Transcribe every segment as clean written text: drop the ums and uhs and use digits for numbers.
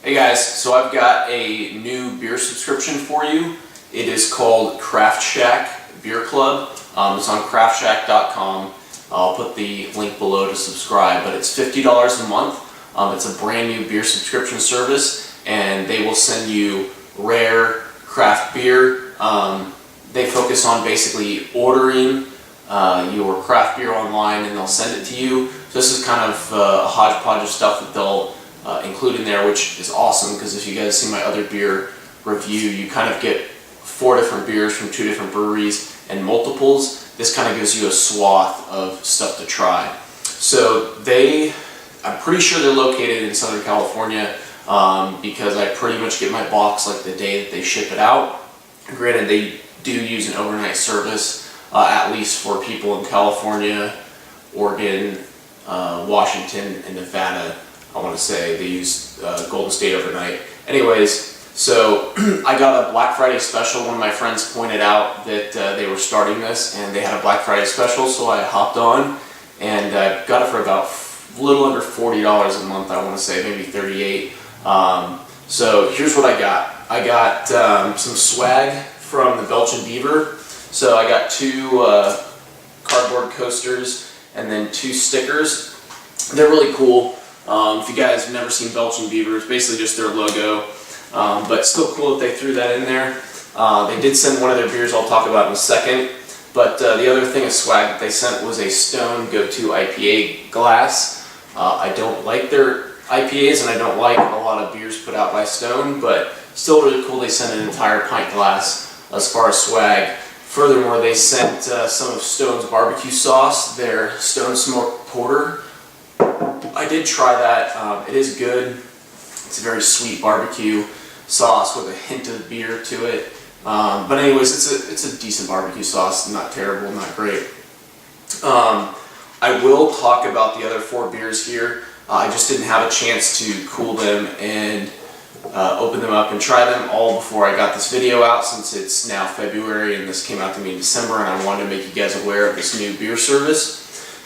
Hey guys, so I've got a new beer subscription for you. It is called CraftShack Beer Club. It's on CraftShack.com. I'll put the link below to subscribe, but it's $50 a month. It's a brand new beer subscription service, and they will send you rare craft beer. They focus on basically ordering your craft beer online, and they'll send it to you. So this is kind of a hodgepodge of stuff that they'll include in there, which is awesome because if you guys see my other beer review, you kind of get 4 different beers from 2 different breweries and multiples. This kind of gives you a swath of stuff to try. So I'm pretty sure they're located in Southern California because I pretty much get my box like the day that they ship it out. Granted, they do use an overnight service, at least for people in California, Oregon, Washington, and Nevada. I want to say they use Golden State overnight. Anyways, so I got a Black Friday special. One of my friends pointed out that they were starting this and they had a Black Friday special, so I hopped on and got it for about a little under $40 a month, I want to say, maybe $38. So here's what I got. I got some swag from the Belgian Beaver. So I got 2 cardboard coasters and then 2 stickers. They're really cool. If you guys have never seen Belgian Beaver, it's basically just their logo, but still cool that they threw that in there. They did send one of their beers I'll talk about in a second, but the other thing of swag that they sent was a Stone Go-To IPA glass. I don't like their IPAs and I don't like a lot of beers put out by Stone, but still really cool they sent an entire pint glass as far as swag. Furthermore, they sent some of Stone's barbecue sauce, their Stone Smoked Porter. I did try that. It is good. It's a very sweet barbecue sauce with a hint of beer to it. But anyways, it's a decent barbecue sauce. Not terrible, not great. I will talk about the other 4 beers here. I just didn't have a chance to cool them and open them up and try them all before I got this video out, since it's now February and this came out to me in December, and I wanted to make you guys aware of this new beer service.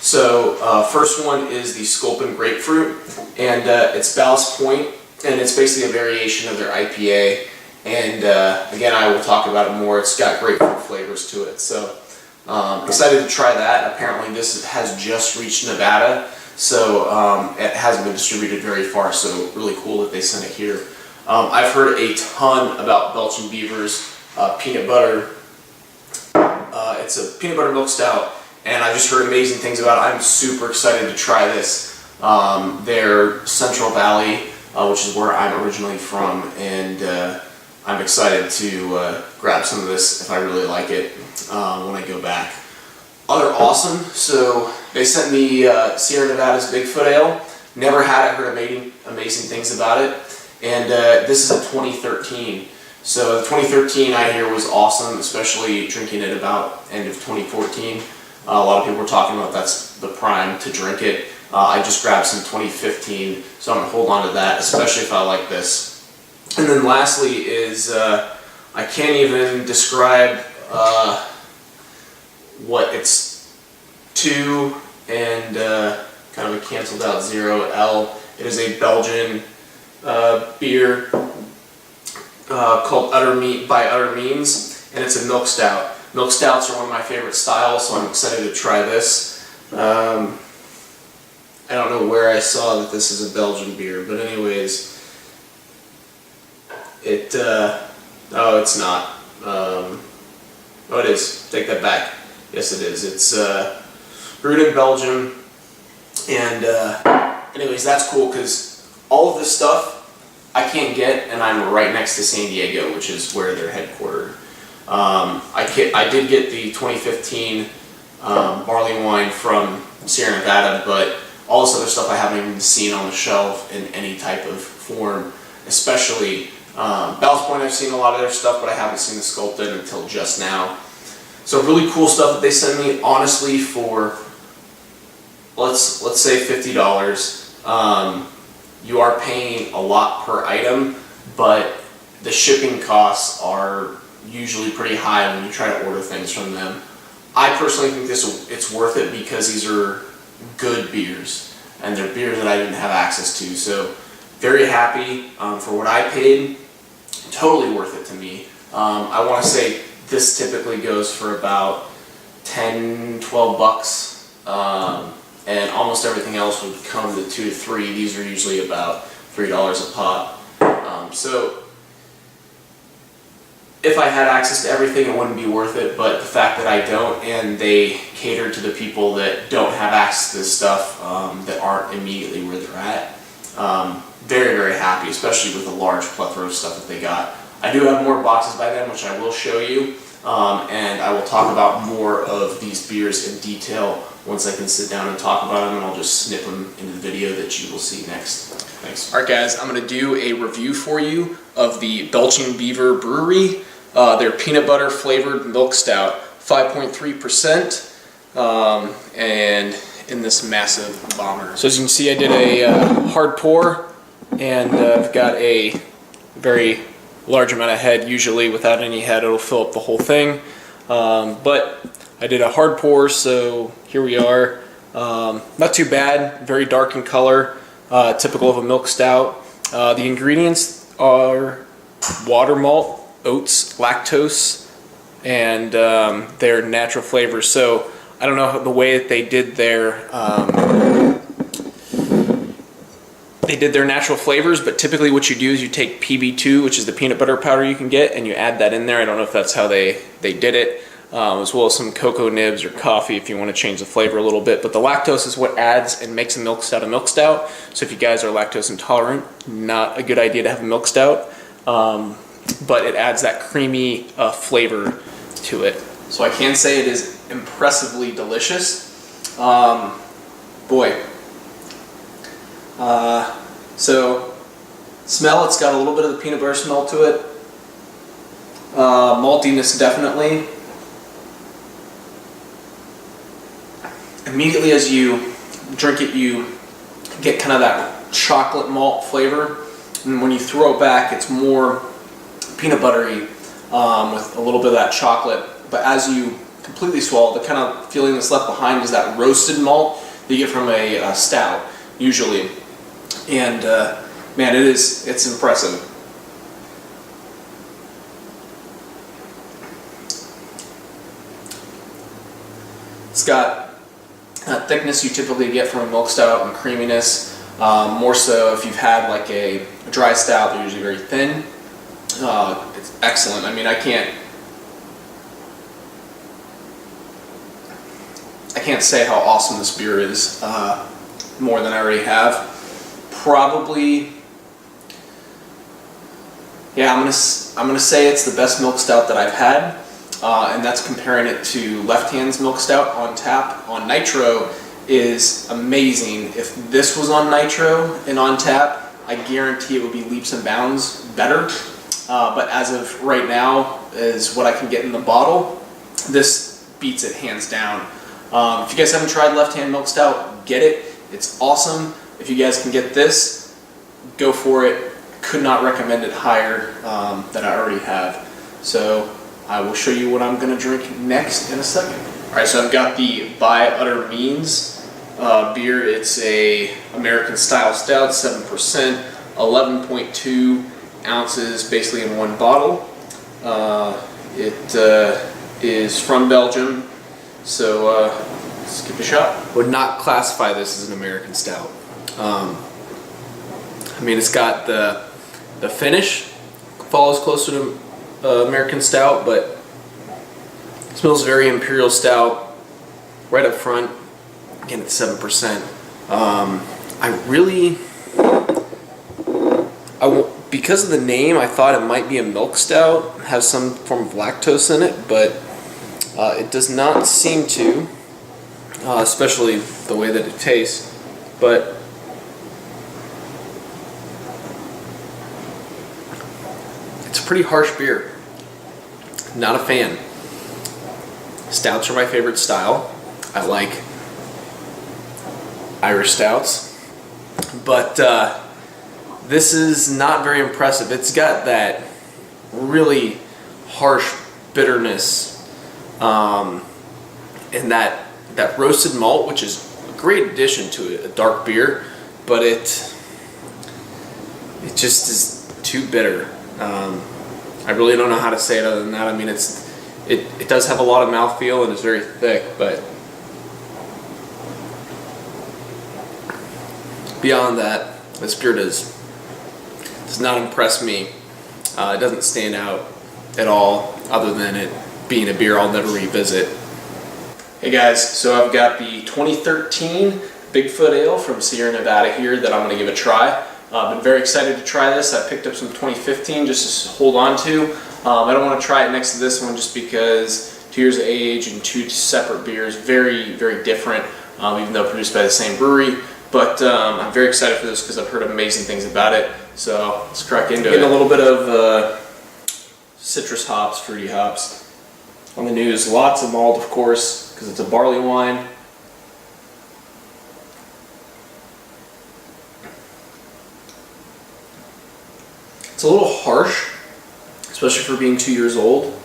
So first one is the Sculpin Grapefruit, and it's Ballast Point, and it's basically a variation of their IPA. And again, I will talk about it more. It's got grapefruit flavors to it, so excited to try that. Apparently this has just reached Nevada, so it hasn't been distributed very far, so really cool that they sent it here. I've heard a ton about Belgian Beaver's peanut butter. It's a peanut butter milk stout, and I just heard amazing things about it. I'm super excited to try this. They're Central Valley, which is where I'm originally from, and I'm excited to grab some of this if I really like it when I go back. Other awesome, so they sent me Sierra Nevada's Bigfoot Ale. Never had it, heard amazing things about it. And this is a 2013. So the 2013 I hear was awesome, especially drinking it about end of 2014. A lot of people were talking about that's the prime to drink it. I just grabbed some 2015, so I'm going to hold on to that, especially if I like this. And then lastly is, I can't even describe what it's 2 and kind of a canceled out 0 L. It is a Belgian beer called by Utter Means, and it's a milk stout. Milk stouts are one of my favorite styles, so I'm excited to try this. I don't know where I saw that this is a Belgian beer, but anyways, oh, it's not. Oh, it is. Take that back. Yes, it is. It's brewed in Belgium, and anyways, that's cool because all of this stuff I can't get, and I'm right next to San Diego, which is where they're headquartered. I did get the 2015 barley wine from Sierra Nevada, but all this other stuff I haven't even seen on the shelf in any type of form, especially Ballast Point. I've seen a lot of their stuff, but I haven't seen the Sculpin until just now. So really cool stuff that they send me, honestly, for let's say $50. You are paying a lot per item, but the shipping costs are usually pretty high when you try to order things from them. I personally think it's worth it because these are good beers, and they're beers that I didn't have access to. So very happy for what I paid. Totally worth it to me. I want to say this typically goes for about 10, 12 bucks, and almost everything else would come to 2 to 3. These are usually about $3 a pop. So if I had access to everything, it wouldn't be worth it, but the fact that I don't, and they cater to the people that don't have access to this stuff, that aren't immediately where they're at, very, very happy, especially with the large plethora of stuff that they got. I do have more boxes by them, which I will show you, and I will talk about more of these beers in detail once I can sit down and talk about them, and I'll just snip them into the video that you will see next. Thanks. Alright guys, I'm going to do a review for you of the Belgian Beaver Brewery, their peanut butter flavored milk stout, 5.3%, and in this massive bomber. So as you can see, I did a hard pour, and I've got a very large amount of head. Usually without any head it'll fill up the whole thing, but I did a hard pour, so here we are. Not too bad, very dark in color, typical of a milk stout. The ingredients are water malt, oats, lactose, and their natural flavors. So I don't know the way that they did their natural flavors, but typically what you do is you take PB2, which is the peanut butter powder you can get, and you add that in there. I don't know if that's how they did it, as well as some cocoa nibs or coffee if you want to change the flavor a little bit. But the lactose is what adds and makes a milk stout a milk stout. So if you guys are lactose intolerant, not a good idea to have a milk stout, but it adds that creamy flavor to it. So I can say it is impressively delicious. Boy. So smell, it's got a little bit of the peanut butter smell to it. Maltiness definitely. Immediately as you drink it, you get kind of that chocolate malt flavor, and when you throw it back, it's more peanut buttery, with a little bit of that chocolate. But as you completely swallow, the kind of feeling that's left behind is that roasted malt that you get from a stout usually. And man, it's impressive. It's got that thickness you typically get from a milk stout, and creaminess, more so if you've had like a dry stout. They're usually very thin. It's excellent. I mean, I can't say how awesome this beer is, more than I already have. Probably, yeah, I'm gonna say it's the best milk stout that I've had, and that's comparing it to Left Hand's milk stout on tap. On nitro is amazing. If this was on nitro and on tap, I guarantee it would be leaps and bounds better. But as of right now, is what I can get in the bottle, this beats it hands down. If you guys haven't tried Left Hand milk stout, get it. It's awesome. If you guys can get this, go for it. Could not recommend it higher than I already have. So I will show you what I'm going to drink next in a second. Alright, so I've got the By Utter Means beer. It's a American style stout, 7%, 11.2 ounces basically in one bottle. It is from Belgium, so let's give it a shot. Would not classify this as an American stout. I mean, it's got the finish follows closer to American stout, but it smells very imperial stout right up front. Again, it's 7%. Because of the name, I thought it might be a milk stout, have some form of lactose in it, but it does not seem to, especially the way that it tastes. But it's a pretty harsh beer. Not a fan. Stouts are my favorite style. I like Irish stouts, but this is not very impressive. It's got that really harsh bitterness, and that roasted malt, which is a great addition to a dark beer, but it just is too bitter. I really don't know how to say it other than that. I mean, it does have a lot of mouthfeel and it's very thick, but beyond that, this beer does not impress me. It doesn't stand out at all, other than it being a beer I'll never revisit. Hey guys, so I've got the 2013 Bigfoot Ale from Sierra Nevada here that I'm going to give a try. I've been very excited to try this. I picked up some 2015 just to hold on to. I don't want to try it next to this one just because 2 years of age and two separate beers, very, very different, even though produced by the same brewery. But I'm very excited for this because I've heard amazing things about it. So let's crack into it. Getting a little bit of citrus hops, fruity hops on the news. Lots of malt, of course, because it's a barley wine. It's a little harsh, especially for being 2 years old.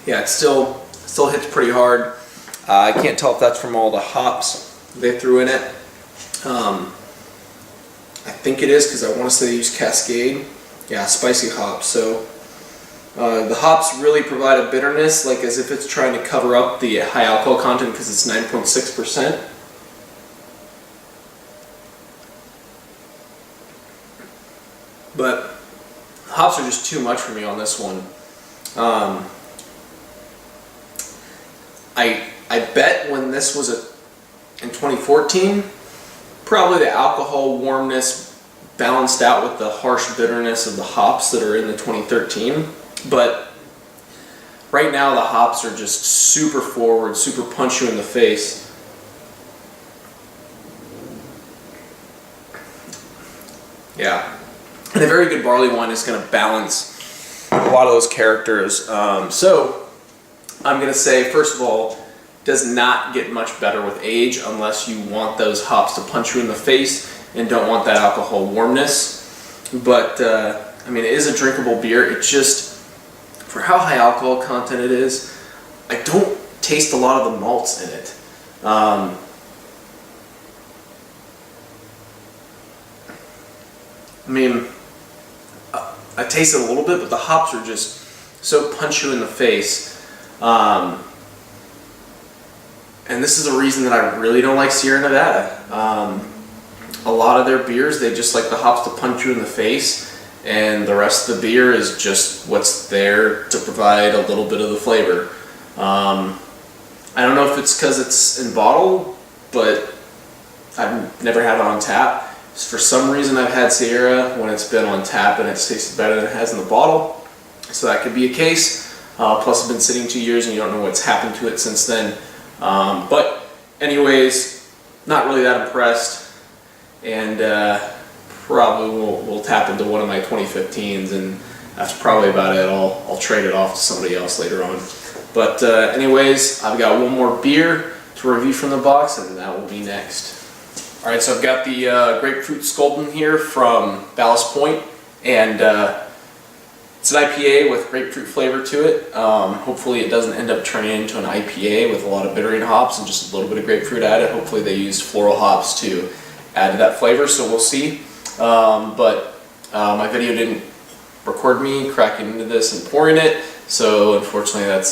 Yeah, it still hits pretty hard. I can't tell if that's from all the hops they threw in it. I think it is because I want to say they use Cascade. Yeah, spicy hops. So the hops really provide a bitterness, like as if it's trying to cover up the high alcohol content because it's 9.6%. But hops are just too much for me on this one. I bet when this was in 2014, probably the alcohol warmness balanced out with the harsh bitterness of the hops that are in the 2013. But right now the hops are just super forward, super punch you in the face. Yeah. And a very good barley wine is going to balance a lot of those characters. So I'm going to say, first of all, does not get much better with age unless you want those hops to punch you in the face and don't want that alcohol warmness. But I mean, it is a drinkable beer. It just, for how high alcohol content it is, I don't taste a lot of the malts in it. I mean, I taste it a little bit, but the hops are just so punch you in the face. And this is a reason that I really don't like Sierra Nevada. A lot of their beers, they just like the hops to punch you in the face, and the rest of the beer is just what's there to provide a little bit of the flavor. I don't know if it's because it's in bottle, but I've never had it on tap. For some reason I've had Sierra when it's been on tap and it's tasted better than it has in the bottle. So that could be a case. Plus it's been sitting 2 years and you don't know what's happened to it since then. But anyways, not really that impressed. And probably we'll tap into one of my 2015s, and that's probably about it. I'll trade it off to somebody else later on. But anyways, I've got one more beer to review from the box, and that will be next. Alright, so I've got the Grapefruit Sculpin here from Ballast Point, and it's an IPA with grapefruit flavor to it. Hopefully it doesn't end up turning into an IPA with a lot of bittering hops and just a little bit of grapefruit added. Hopefully they use floral hops to add to that flavor, so we'll see. But my video didn't record me cracking into this and pouring it, so unfortunately that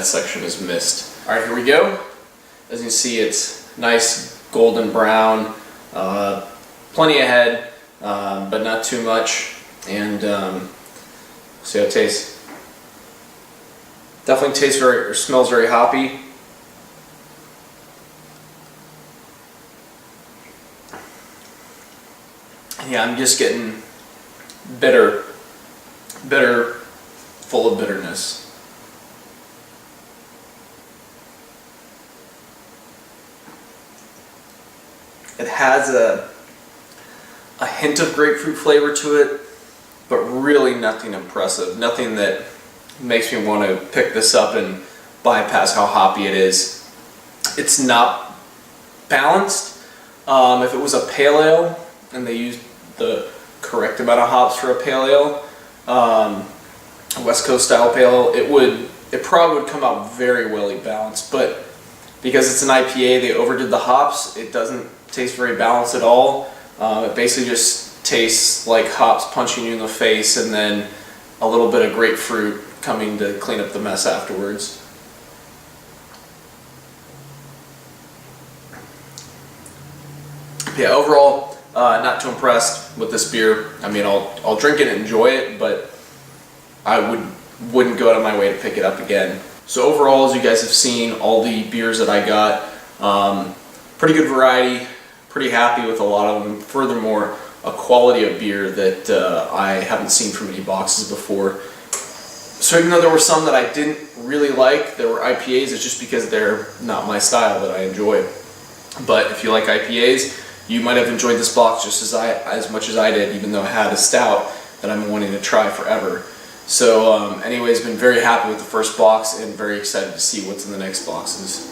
section is missed. Alright, here we go. As you can see, it's nice golden brown, plenty of head, but not too much, and see how it tastes. Definitely tastes or smells very hoppy. Yeah, I'm just getting bitter, full of bitterness. It has a hint of grapefruit flavor to it, but really nothing impressive. Nothing that makes me want to pick this up and bypass how hoppy it is. It's not balanced. If it was a pale ale and they used the correct amount of hops for a pale ale, a West Coast style pale ale, it probably would come out very well balanced. But because it's an IPA, they overdid the hops. It doesn't taste very balanced at all. It basically just tastes like hops punching you in the face and then a little bit of grapefruit coming to clean up the mess afterwards. Yeah, overall, not too impressed with this beer. I mean, I'll drink it and enjoy it, but I wouldn't go out of my way to pick it up again. So overall, as you guys have seen, all the beers that I got, pretty good variety, pretty happy with a lot of them. Furthermore, a quality of beer that I haven't seen from any boxes before. So even though there were some that I didn't really like, there were IPAs, it's just because they're not my style that I enjoy. But if you like IPAs, you might have enjoyed this box just as much as I did, even though it had a stout that I'm wanting to try forever. So anyways, been very happy with the first box and very excited to see what's in the next boxes.